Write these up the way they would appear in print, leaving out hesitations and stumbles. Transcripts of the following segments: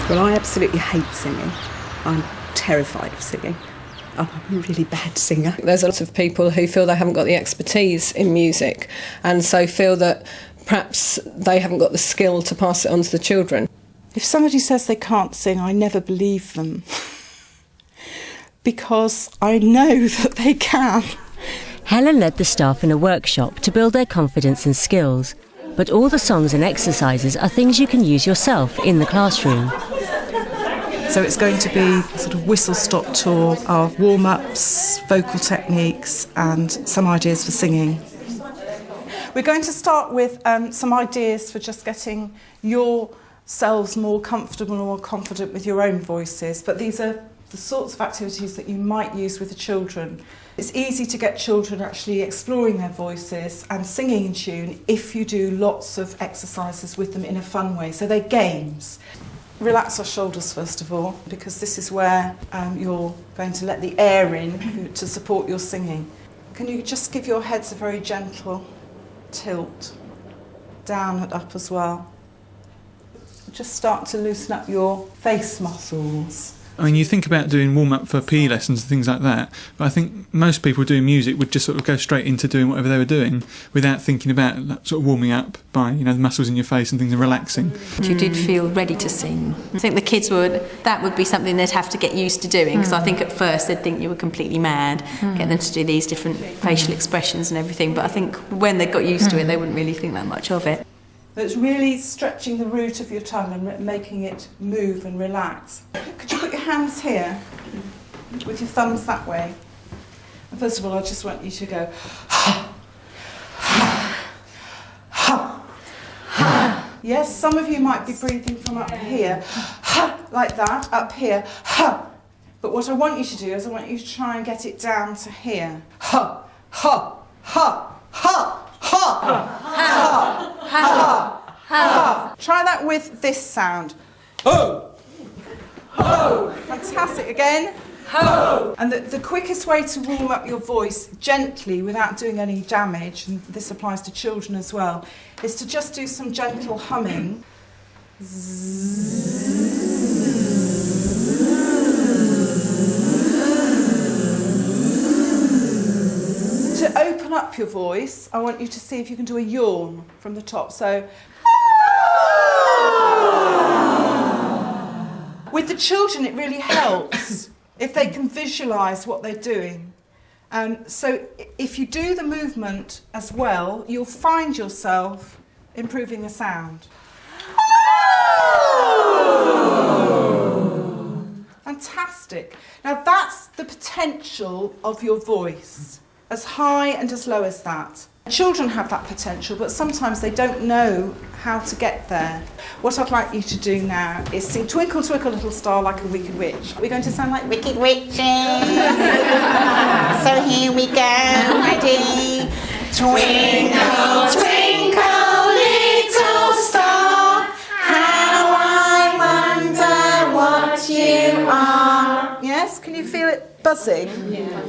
Well, I absolutely hate singing. I'm terrified of singing. I'm a really bad singer. There's a lot of people who feel they haven't got the expertise in music and so feel that perhaps they haven't got the skill to pass it on to the children. If somebody says they can't sing, I never believe them because I know that they can. Helen led the staff in a workshop to build their confidence and skills, but all the songs and exercises are things you can use yourself in the classroom. So it's going to be a sort of whistle-stop tour of warm-ups, vocal techniques and some ideas for singing. We're going to start with some ideas for just getting yourselves more comfortable and more confident with your own voices, but these are the sorts of activities that you might use with the children. It's easy to get children actually exploring their voices and singing in tune if you do lots of exercises with them in a fun way. So they're games. Relax our shoulders first of all, because this is where you're going to let the air in to support your singing. Can you just give your heads a very gentle tilt, down and up as well. Just start to loosen up your face muscles. I mean, you think about doing warm-up for PE lessons and things like that, but I think most people doing music would just sort of go straight into doing whatever they were doing without thinking about sort of warming up by, you know, the muscles in your face and things and relaxing. You did feel ready to sing. I think the kids that would be something they'd have to get used to doing, because I think at first they'd think you were completely mad, get them to do these different facial expressions and everything, but I think when they got used to it, they wouldn't really think that much of it. It's really stretching the root of your tongue and making it move and relax. Could you put your hands here with your thumbs that way? And first of all, I just want you to go Yes, some of you might be breathing from up here, like that, up here. But what I want you to do is I want you to try and get it down to here. Ha, ha, ha, ha, ha, ha, ha, ha. Try that with this sound. Ho, ho. Fantastic. Again. Ho. And the quickest way to warm up your voice gently without doing any damage, and this applies to children as well, is to just do some gentle humming. To open up your voice, I want you to see if you can do a yawn from the top. So, with the children, it really helps if they can visualise what they're doing. So if you do the movement as well, you'll find yourself improving the sound. Fantastic. Now that's the potential of your voice, as high and as low as that. Children have that potential, but sometimes they don't know how to get there. What I'd like you to do now is sing Twinkle, Twinkle, Little Star like a wicked witch. We're going to sound like wicked witches. So here we go, ready? Twinkle, twinkle, little star, how I wonder what you are. Yes, can you feel it buzzing? Yeah.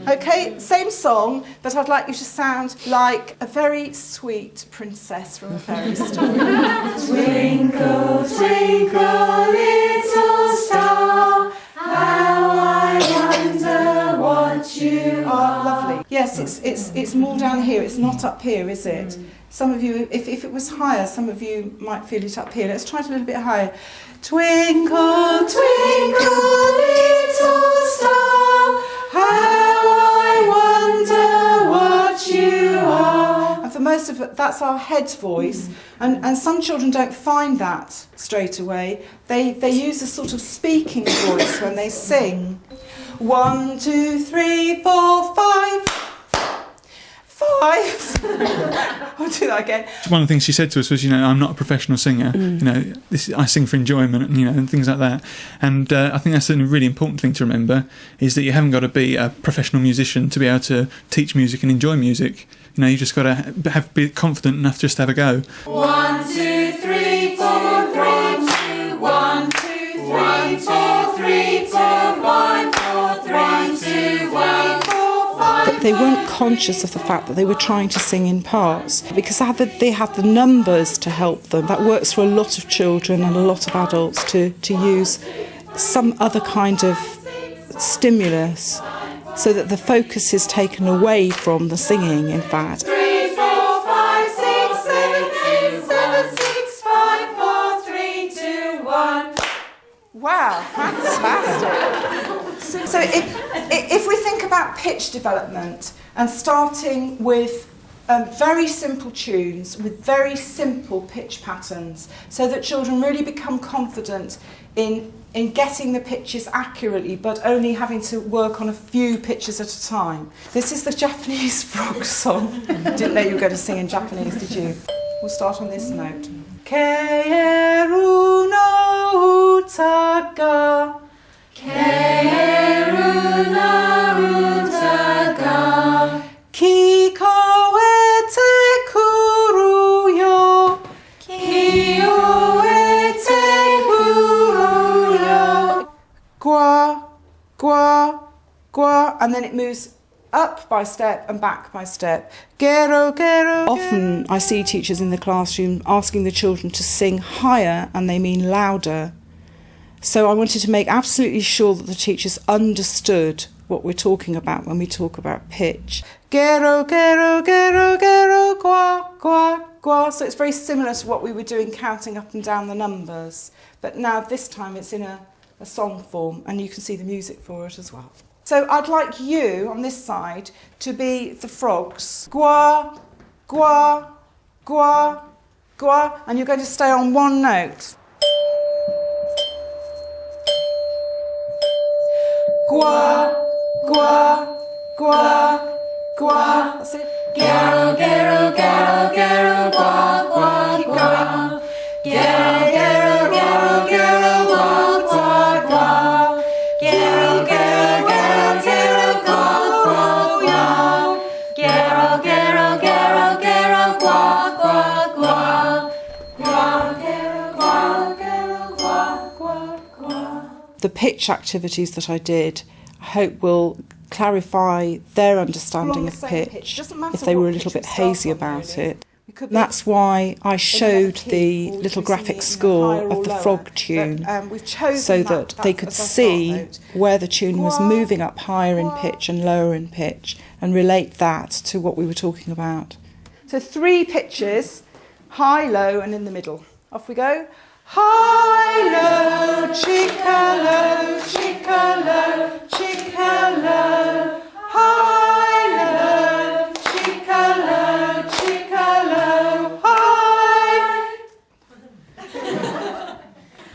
Okay, same song, but I'd like you to sound like a very sweet princess from a fairy story. Twinkle, twinkle, little star, how I wonder what you are. Lovely. Yes, it's more down here. It's not up here, is it? Some of you, if it was higher, some of you might feel it up here. Let's try it a little bit higher. Twinkle, twinkle, little star, how you are. And for most of it, that's our head voice, and some children don't find that straight away. They use a sort of speaking voice when they sing. 1, 2, 3, 4, 5. 5. I'll do that again. One of the things she said to us was, you know, I'm not a professional singer. You know, I sing for enjoyment, you know, and things like that. And I think that's a really important thing to remember, is that you haven't got to be a professional musician to be able to teach music and enjoy music. You know, you just got to be confident enough just to have a go. 1, 2, 3, 4, 3, 2, 1, 2, 3, 4, 3, 2, 1, 4, 3, 2, 1, 4, 5. They weren't conscious of the fact that they were trying to sing in parts because they had the numbers to help them. That works for a lot of children and a lot of adults to use some other kind of stimulus so that the focus is taken away from the singing, in fact. 3, 4, 5, 6, 7, 8, 7, 6, 5, 4, 3, 2, 1. Wow, fantastic. So if we think about pitch development and starting with very simple tunes with very simple pitch patterns so that children really become confident in getting the pitches accurately but only having to work on a few pitches at a time. This is the Japanese frog song. Didn't know you were going to sing in Japanese, did you? We'll start on this note. Keru no uta ga Keru no uta ga Kikoete kuru yo Kikoete kuru yo Gwa, gwa, gwa, and then it moves up by step and back by step. Gero, gero. Often I see teachers in the classroom asking the children to sing higher, and they mean louder. So I wanted to make absolutely sure that the teachers understood what we're talking about when we talk about pitch. Gero, gero, gero, gero, gwa, gwa, gwa. So it's very similar to what we were doing counting up and down the numbers. But now this time it's in a song form, and you can see the music for it as well. So I'd like you, on this side, to be the frogs. Gwa, gwa, gwa, gwa. And you're going to stay on one note. Gwa, gwa, gwa, gwa. That's it. Gero, gero, gero, gero, gwa, gwa, Keep gwa. going. Gero, gero, gero, gero, gwa, gwa, gwa. Gero, gero, gero, gero, gwa, gwa, gwa. Gero, gero, gero, gero, gwa, gwa, gwa. Gwa, gero, gwa, gero, gwa, gwa, gwa. The pitch activities that I did, I hope will clarify their understanding of pitch if they were a little bit hazy about it. That's why I showed the little graphic score of the frog tune so that they could see where the tune was moving up higher in pitch and lower in pitch and relate that to what we were talking about. So 3 pitches, high, low and in the middle. Off we go. High, low, chicka, low, chicka, low, chicka, low. High, low, chicka, low, chicka, low. High.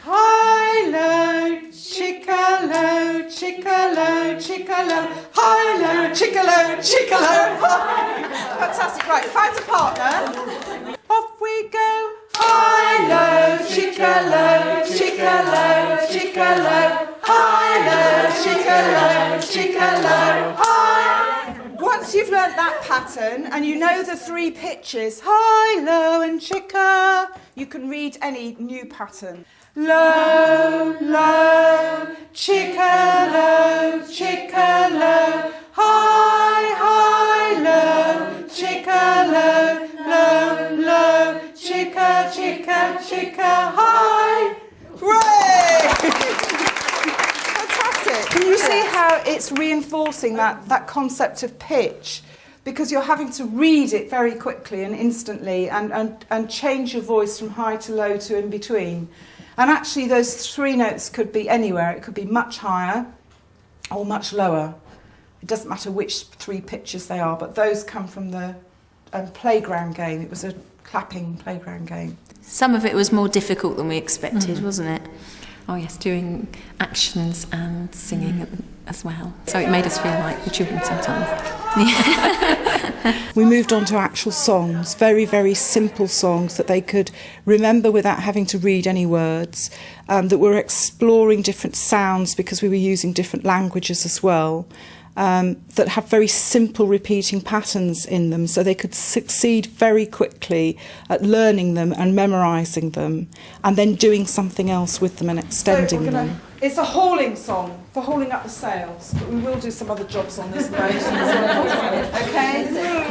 High, low, chicka, low, chicka, low, chicka, low. High, low, chicka, low, chicka, low. High. Fantastic. Right, find a partner. Off we go. High, low, chicka, low, chicka, low, chicka, low. High, low, chicka, low, chicka, low. High. Once you've learnt that pattern and you know the 3 pitches, high, low and chicka, you can read any new pattern. Low, low, chicka, low, chicka, low. High, high, low, chicka, low, low, low. Chicka, chicka, chicka, high. Hooray! Fantastic. Can you see how it's reinforcing that concept of pitch? Because you're having to read it very quickly and instantly and change your voice from high to low to in between. And actually those 3 notes could be anywhere. It could be much higher or much lower. It doesn't matter which 3 pitches they are, but those come from the playground game. It was a clapping playground game. Some of it was more difficult than we expected, wasn't it? Oh yes, doing actions and singing as well. So it made us feel like the children sometimes. We moved on to actual songs, very, very simple songs that they could remember without having to read any words, that were exploring different sounds because we were using different languages as well. That have very simple repeating patterns in them, so they could succeed very quickly at learning them and memorising them and then doing something else with them and extending them. It's a hauling song for hauling up the sails, but we will do some other jobs on this boat. Okay?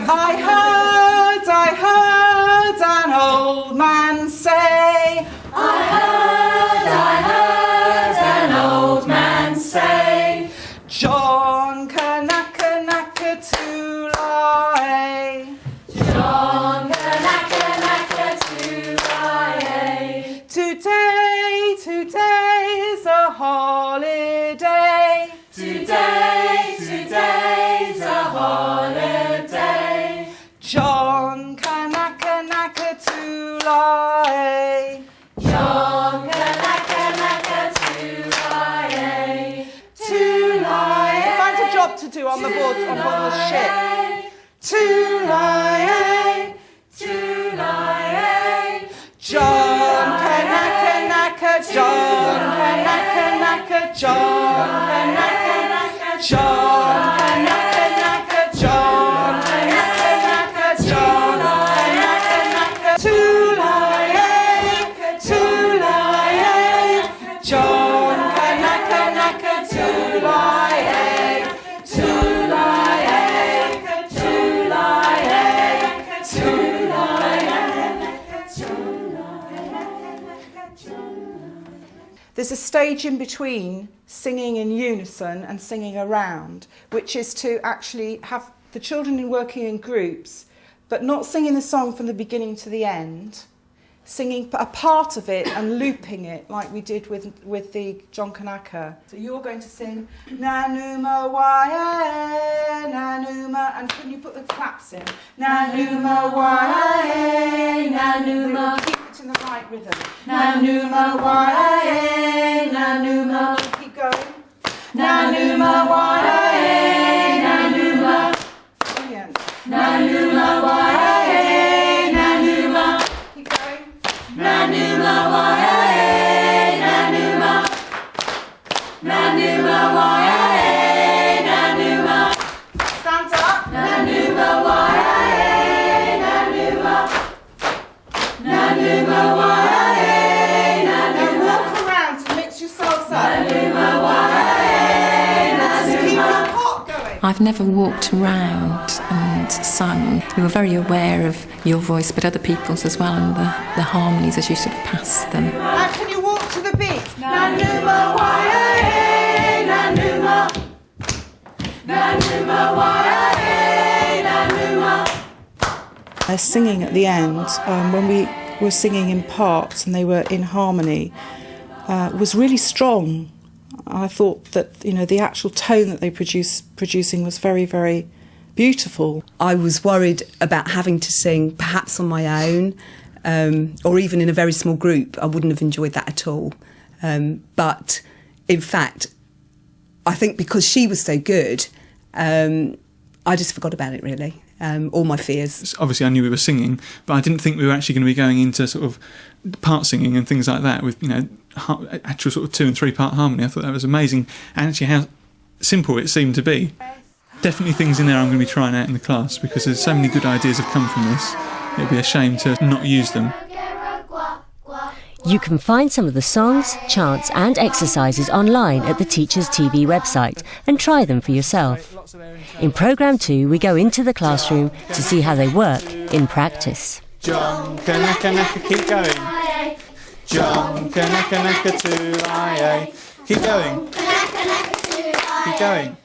I heard an old man say. I heard an old man say. John Kanaka Naka to lie. John Kanaka Naka to lie. Today's a holiday. Today's a holiday. John Kanaka Naka to lie. John Kanaka Naka to lie. To lie. Find a job to do on the board on board the ship. To lie. To lie. John Kanaka Naka. John Kanaka Naka. John Kanaka Naka. John Kanaka Naka. John Kanaka Naka. John Kanaka Naka. To lie. To lie. John Kanaka Naka. To lie. To lie. To lie. To There's a stage in between singing in unison and singing around, which is to actually have the children working in groups, but not singing the song from the beginning to the end, singing a part of it and looping it like we did with the John Kanaka. So you're going to sing Nanuma Wae, Nanuma, and can you put the claps in? Nanuma Wae, Nanuma. Keep it in the right rhythm. Nanuma Wae, Nanuma. Keep going. Nanuma Wae, Nanuma. Brilliant. Nanuma Wae, Nanuma. Keep going. Nanuma Wae, Nanuma. Nanuma Wae, Nanuma. Stand up. Nanuma Wae, Nanuma. Nanuma Wae, Nanuma. Walk around to mix yourselves up. Nanuma Wae, Nanuma. Keep your pot going. I've never walked around and sung. You were very aware of your voice, but other people's as well, and the harmonies as you sort of passed them. Now can you walk to the beat? Nanuma Wae, Nanuma. Nanuma Wae, Nanuma. They're singing at the end, when we were singing in parts and they were in harmony, was really strong. I thought that, the actual tone that they producing was very, very beautiful. I was worried about having to sing perhaps on my own, or even in a very small group. I wouldn't have enjoyed that at all. But in fact, I think because she was so good, I just forgot about it really. All my fears. Obviously I knew we were singing, but I didn't think we were actually going to be going into sort of part singing and things like that with, actual sort of 2 and 3 part harmony. I thought that was amazing, and actually how simple it seemed to be. Definitely things in there I'm going to be trying out in the class, because there's so many good ideas have come from this. It'd be a shame to not use them. You can find some of the songs, chants and exercises online at the Teachers TV website and try them for yourself. In Programme 2, we go into the classroom to see how they work in practice. John Kanaka Naka, keep going. John Kanaka Naka to I. Keep going. Keep going.